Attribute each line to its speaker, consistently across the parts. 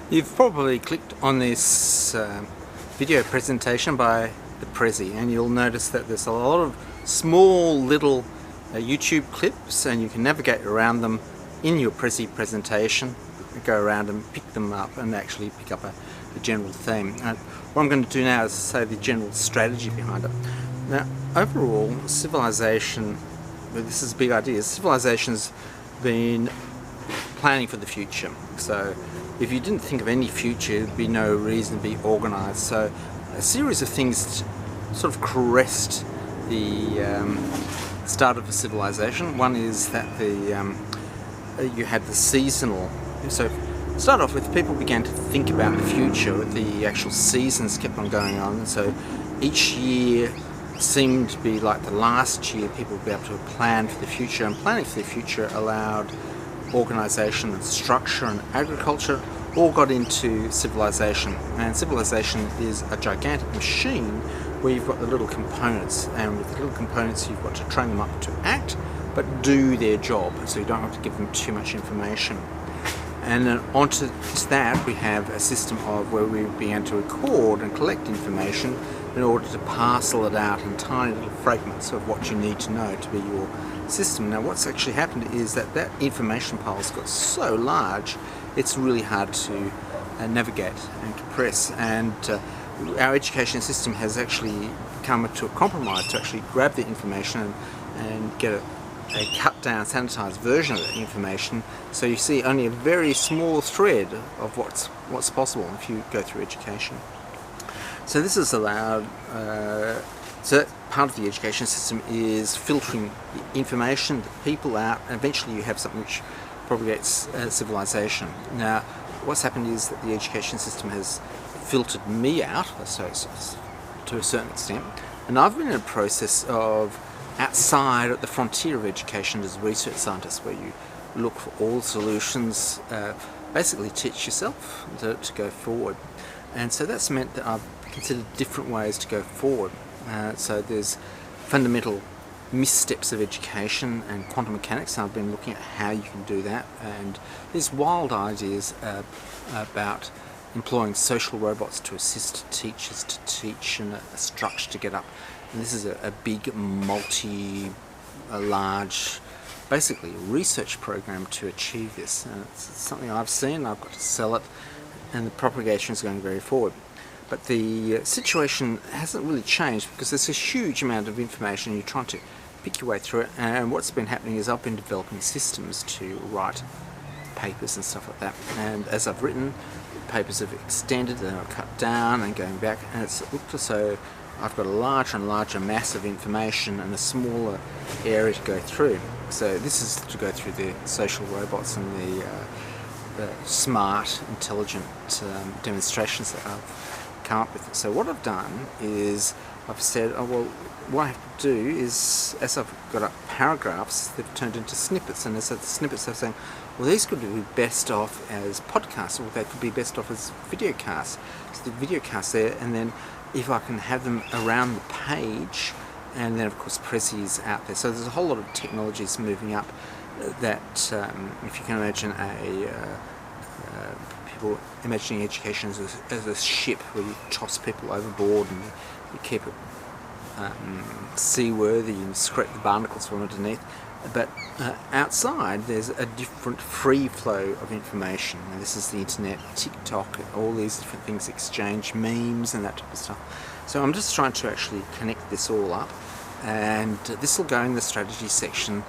Speaker 1: You've probably clicked on this video presentation by the Prezi, and you'll notice that there's a lot of small little YouTube clips, and you can navigate around them in your Prezi presentation, go around and pick them up and actually pick up a general theme. What I'm going to do now is say the general strategy behind it. Now, overall, civilization, well, this is a big idea, civilization's been planning for the future. So if you didn't think of any future, there'd be no reason to be organised. So a series of things sort of caressed the start of a civilization. One is that you had the seasonal. So start off with, people began to think about the future. The actual seasons kept on going on, and so each year seemed to be like the last year. People would be able to plan for the future, and planning for the future allowed organisation and structure and agriculture all got into civilization. And civilization is a gigantic machine where you've got the little components, and with the little components you've got to train them up to act but do their job, so you don't have to give them too much information. And then onto that we have a system of where we began to record and collect information in order to parcel it out in tiny little fragments of what you need to know to be your system. Now what's actually happened is that information pile's got so large it's really hard to navigate and compress, and our education system has actually come to a compromise to actually grab the information and get a cut down, sanitized version of that information, so you see only a very small thread of what's possible if you go through education. So this has allowed, so that part of the education system is filtering the information, the people out, and eventually you have something which propagates civilization. Now what's happened is that the education system has filtered me out, so to a certain extent, and I've been in a process of outside at the frontier of education as a research scientist, where you look for all solutions, basically teach yourself to go forward. And so that's meant that I've considered different ways to go forward. So there's fundamental missteps of education and quantum mechanics, and I've been looking at how you can do that, and there's wild ideas about employing social robots to assist teachers to teach, and a structure to get up. And this is a big, large, basically research program to achieve this. And it's something I've seen, I've got to sell it, and the propagation is going very forward. But the situation hasn't really changed, because there's a huge amount of information, you're trying to pick your way through it, and what's been happening is I've been developing systems to write papers and stuff like that, and as I've written, papers have extended, then are cut down and going back, and it's looked as though I've got a larger and larger mass of information and a smaller area to go through. So this is to go through the social robots and the smart, intelligent demonstrations that I've come up with. So what I've done is I've said, oh well, what I have to do is, as I've got up paragraphs, they've turned into snippets, and as the snippets are saying, well, these could be best off as podcasts, or they could be best off as video casts. So the video casts there, and then if I can have them around the page, and then of course Prezi is out there. So there's a whole lot of technologies moving up that, if you can imagine people imagining education as a ship where you toss people overboard and you keep it seaworthy and scrape the barnacles from underneath. But outside there's a different free flow of information, and this is the internet, TikTok, all these different things exchange, memes and that type of stuff. So I'm just trying to actually connect this all up, and this will go in the strategy section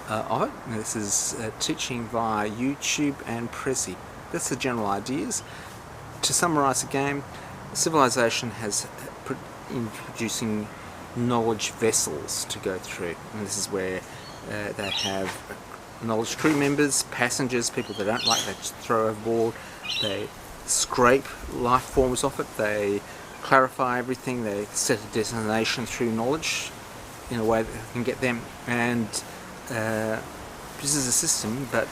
Speaker 1: of it. And this is teaching via YouTube and Prezi. That's the general ideas. To summarise again, civilization has introducing knowledge vessels to go through, and this is where they have knowledge crew members, passengers, people they don't like, they just throw overboard, they scrape life forms off it, they clarify everything, they set a destination through knowledge in a way that can get them, and this is a system, but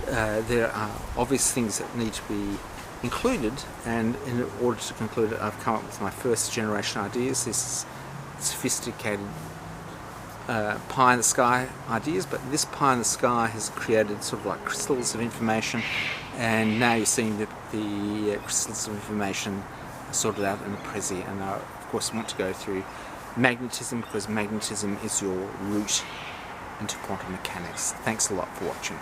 Speaker 1: there are obvious things that need to be included, and in order to conclude it, I've come up with my first generation ideas. This sophisticated pie in the sky ideas, but this pie in the sky has created sort of like crystals of information, and now you're seeing the crystals of information sorted out in the Prezi, and I of course want to go through magnetism, because magnetism is your route into quantum mechanics. Thanks a lot for watching.